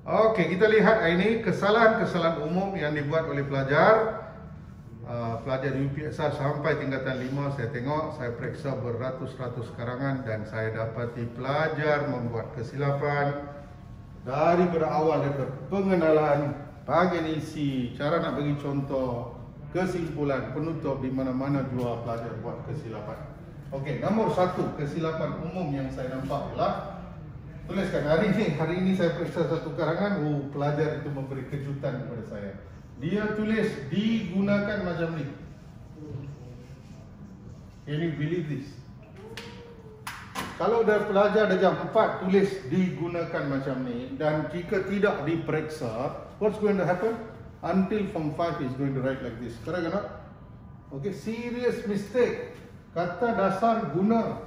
Okey, kita lihat ini kesalahan-kesalahan umum yang dibuat oleh pelajar. Pelajar UPSR sampai tingkatan 5, saya tengok, saya periksa beratus-ratus karangan dan saya dapati pelajar membuat kesilapan daripada awal, daripada pengenalan, bahagian isi, cara nak bagi contoh, kesimpulan, penutup, di mana-mana jua pelajar buat kesilapan. Okey, nombor 1 kesilapan umum yang saya nampak ialah tuliskan hari ini saya periksa satu karangan, pelajar itu memberi kejutan kepada saya. Dia tulis digunakan macam ni. Can you believe this? Kalau dah pelajar dah jam 4 tulis digunakan macam ni, dan jika tidak diperiksa, what's going to happen? Until form 5 is going to write like this. Correct or not? Okay, serious mistake. Kata dasar guna.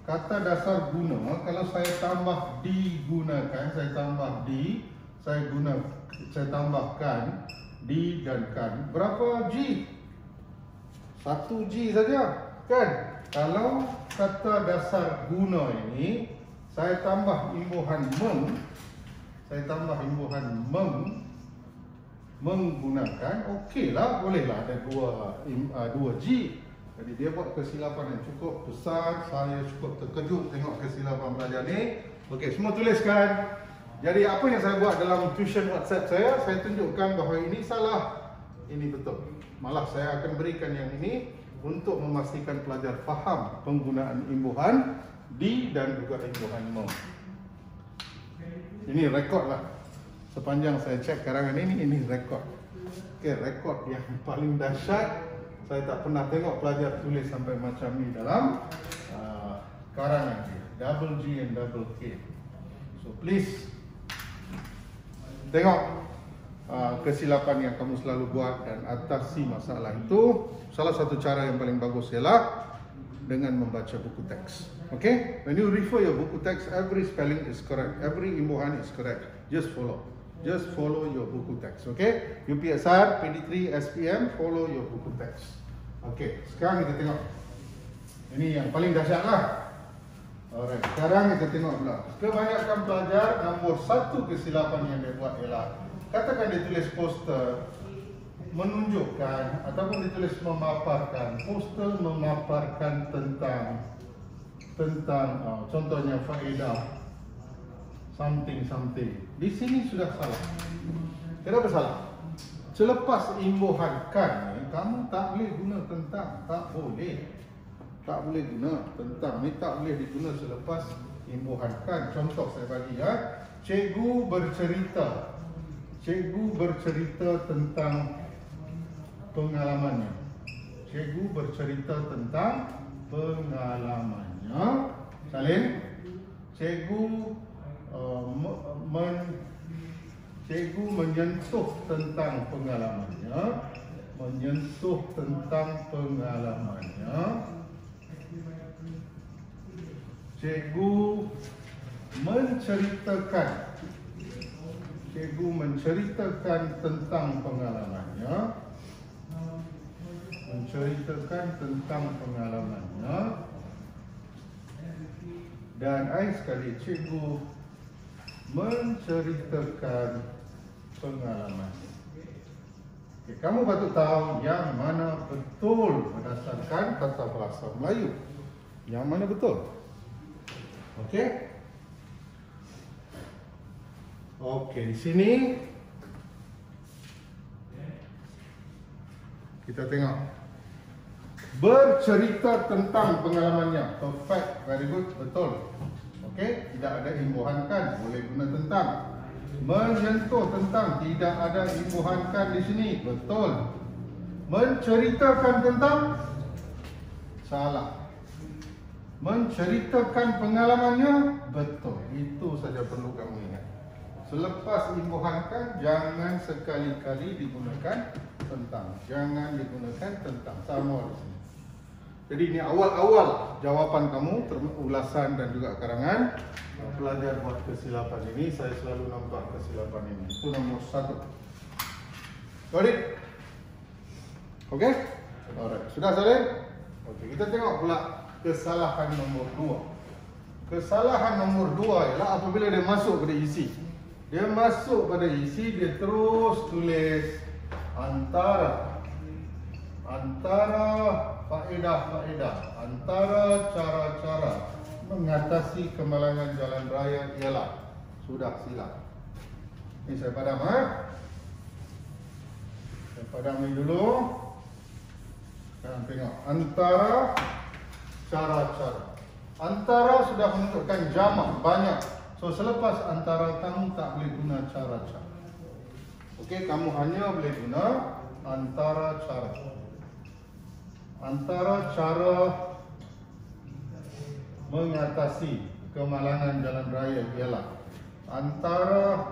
Kata dasar guna, kalau saya tambah digunakan, saya tambah di, saya tambahkan di dan kan. Berapa G? 1 G saja, kan? Kalau kata dasar guna ini, saya tambah imbuhan menggunakan, okeylah, bolehlah ada 2 G. Jadi dia buat kesilapan yang cukup besar. Saya cukup terkejut tengok kesilapan pelajar ni. Okey, semua tuliskan. Jadi apa yang saya buat dalam tuition WhatsApp saya tunjukkan bahawa ini salah, ini betul. Malah saya akan berikan yang ini untuk memastikan pelajar faham penggunaan imbuhan di dan juga imbuhan mem. Ini rekod lah. Sepanjang saya cek karangan ini rekod. Okey, rekod yang paling dahsyat. Saya tak pernah tengok pelajar tulis sampai macam ni dalam karangan dia. Double G and double K. So please tengok kesilapan yang kamu selalu buat dan atasi masalah itu. Salah satu cara yang paling bagus ialah dengan membaca buku teks. Okay? When you refer your buku teks, every spelling is correct, every imbuhan is correct. Just follow. Just follow your buku teks. Okay? UPSR, PD3, SPM, follow your buku teks. Okay, sekarang kita tengok. Ini yang paling dahsyat lah. Alright, sekarang kita tengok pula. Kebanyakan pelajar, nombor 1 kesilapan yang dia buat ialah, katakan dia tulis poster menunjukkan ataupun dia tulis memaparkan. Poster memaparkan tentang contohnya faedah something. Di sini sudah salah. Kenapa salah? Selepas imbuhan kan ni, kamu tak boleh guna tentang. Tak boleh guna tentang ni, tak boleh diguna selepas imbuhan kan. Contoh saya bagi ya. Cikgu bercerita tentang pengalamannya. Salin. Cikgu menyentuh tentang pengalamannya. Cikgu menceritakan tentang pengalamannya. Dan air sekali, cikgu menceritakan pengalaman. Okay, kamu patut tahu yang mana betul berdasarkan tata bahasa Melayu. Yang mana betul? Okey. Okey, di sini kita tengok. Bercerita tentang pengalamannya. Perfect, very good, betul. Okey, tidak ada imbuhan kan, boleh guna tentang. Menyentuh tentang, tidak ada imbuhan kan di sini, betul. Menceritakan tentang, salah. Menceritakan pengalamannya, betul. Itu saja perlu kamu ingat. Selepas imbuhan kan, jangan sekali-kali digunakan tentang. Sama di sini. Jadi ini awal-awal jawapan kamu, ulasan dan juga karangan. Pelajar buat kesilapan ini, saya selalu nampak kesilapan ini. Itu nombor 1. Got it? Okey? Alright. Sudah Saleh? Okey, kita tengok pula kesalahan nombor 2. Kesalahan nombor 2 ialah apabila dia masuk pada isi. Dia masuk pada isi, dia terus tulis antara faedah-faedah, antara cara-cara mengatasi kemalangan jalan raya ialah. Sudah silap. Ini saya padam, Saya padam ini dulu. Sekarang tengok antara cara-cara. Antara sudah menunjukkan jamak banyak. So selepas antara kamu tak boleh guna cara-cara. Okey, kamu hanya boleh guna antara cara. Antara cara mengatasi kemalangan jalan raya ialah antara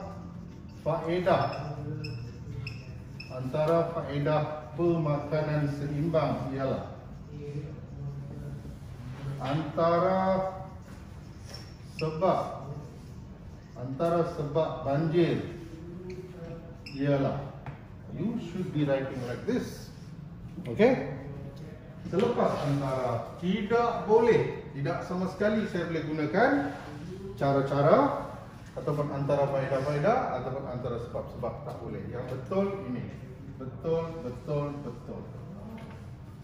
faedah pemakanan seimbang ialah antara sebab banjir ialah. You should be writing like this. Okay? Selepas antara, tidak boleh, tidak sama sekali saya boleh gunakan cara-cara ataupun antara faedah-faedah ataupun antara sebab-sebab, tak boleh. Yang betul ini. Betul.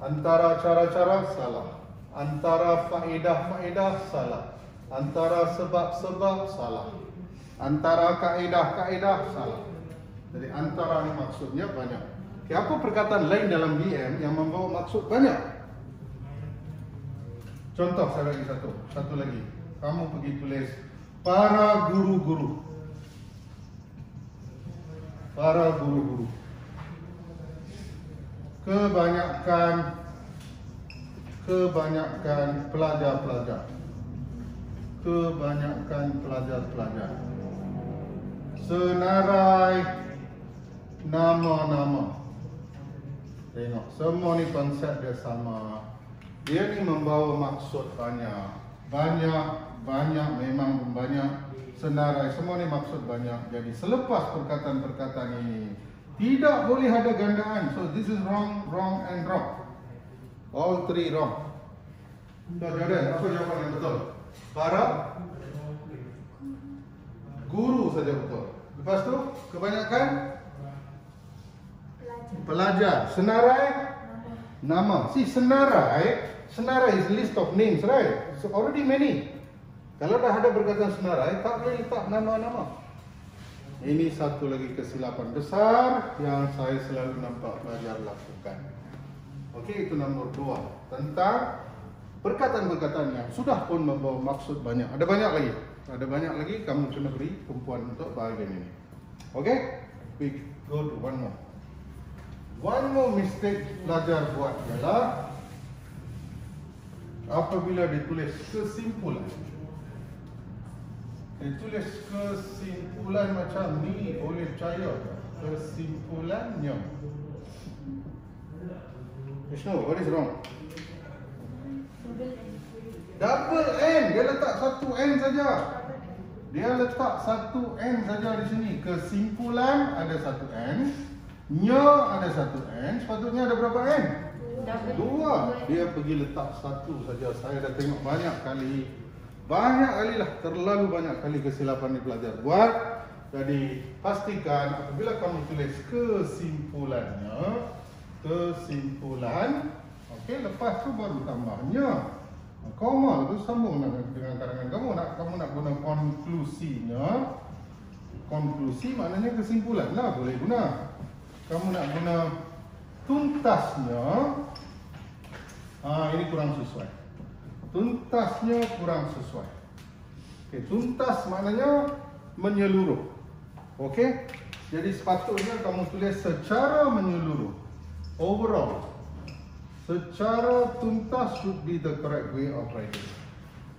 Antara cara-cara salah. Antara faedah-faedah salah. Antara sebab-sebab salah. Antara kaedah-kaedah salah. Jadi antara ini maksudnya banyak. Okay, apa perkataan lain dalam BM yang membawa maksud banyak? Contoh saya bagi satu lagi. Kamu pergi tulis para guru-guru. Para guru-guru. Kebanyakan pelajar-pelajar. Kebanyakan pelajar-pelajar. Senarai nama-nama. Tengok, semua ni konsep dia sama. Dia ni membawa maksud banyak. Banyak, memang banyak. Senarai, semua ni maksud banyak. Jadi selepas perkataan-perkataan ini, tidak boleh ada gandaan. So this is wrong and wrong. All three wrong. So Jordan, apa jawapan yang betul? Para guru saja betul. Lepas tu, kebanyakan pelajar. Senarai nama. See, senarai is list of names, right? So already many. Kalau dah ada perkataan senarai, tak boleh letak nama-nama. Ini satu lagi kesilapan besar yang saya selalu nampak pelajar lakukan. Okey, itu nombor 2. Tentang perkataan-perkataan yang sudah pun membawa maksud banyak. Ada banyak lagi, kamu kena beri tumpuan untuk bahagian ini. Okey, we go to one more. One more mistake pelajar buat ialah apabila ditulis kesimpulan. Ditulis kesimpulan macam ni, boleh percaya kesimpulannya. Vishnu, what is wrong? Double N, dia letak satu N saja. Dia letak satu N saja di sini. Kesimpulan ada satu N, nya ada satu N, sepatutnya ada berapa N? 2. Dia pergi letak satu saja. Saya dah tengok banyak kali lah, terlalu banyak kali kesilapan ni pelajar buat. Jadi pastikan apabila kamu tulis kesimpulannya, okey, lepas tu baru tambahnya koma, tu sambung dengan karangan kamu nak guna konklusinya. Konklusi maknanya kesimpulan lah, boleh guna. Kamu nak guna tuntasnya, ini kurang sesuai. Tuntasnya kurang sesuai. Okay, tuntas maknanya menyeluruh. Okey, jadi sepatutnya kamu tulis secara menyeluruh, overall. Secara tuntas should be the correct way of writing.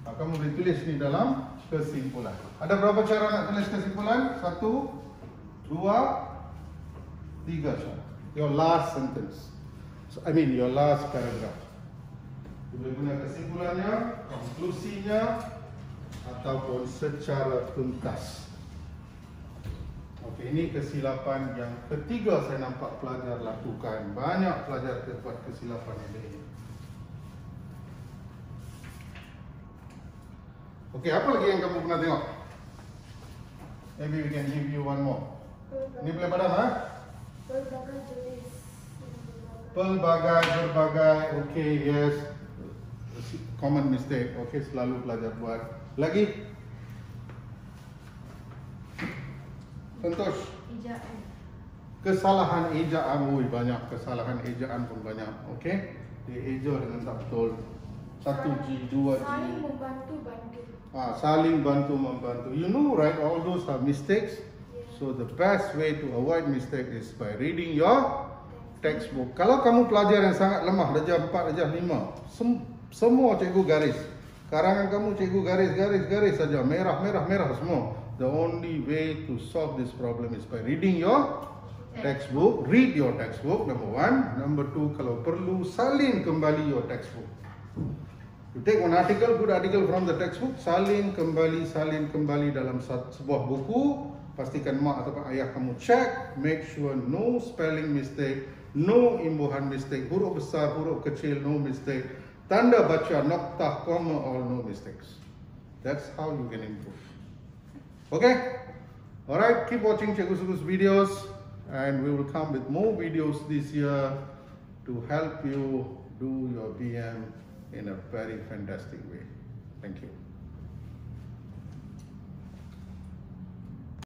Kamu boleh tulis ni dalam kesimpulan. Ada berapa cara nak tulis kesimpulan? 1, 2, 3 cara. Your last sentence. Your last paragraph. Boleh guna kesimpulannya, konklusinya, ataupun secara tuntas. Okey, ini kesilapan yang ketiga saya nampak pelajar lakukan. Banyak pelajar buat kesilapan ini. Okay, apa lagi yang kamu pernah tengok? Maybe we can give you one more. Ini boleh padam, ha? Pelbagai jenis. Berbagai. Okay, yes. Common mistake. Okay, selalu pelajar buat. Lagi? Santosh? Ejaan. Kesalahan ejaan, banyak kesalahan ejaan pun banyak. Okay, dia eja dengan tak betul. 1G, 2G. Saling membantu-bantu. Saling bantu-membantu. You know, right? All those are mistakes. So the best way to avoid mistake is by reading your textbook. Kalau kamu pelajar yang sangat lemah, darjah 4, darjah 5, semua cikgu garis. Karangan kamu cikgu garis saja, merah semua. The only way to solve this problem is by reading your textbook. Read your textbook, number 1. Number 2, kalau perlu, salin kembali your textbook. You take one article, good article from the textbook, salin kembali dalam sebuah buku. Pastikan mak atau ayah kamu check, make sure no spelling mistake, no imbuhan mistake, huruf besar, huruf kecil, no mistake. Tanda baca, noktah, koma, all no mistakes. That's how you can improve. Okay? Alright, keep watching Cikgu Suku's videos and we will come with more videos this year to help you do your BM in a very fantastic way. Thank you.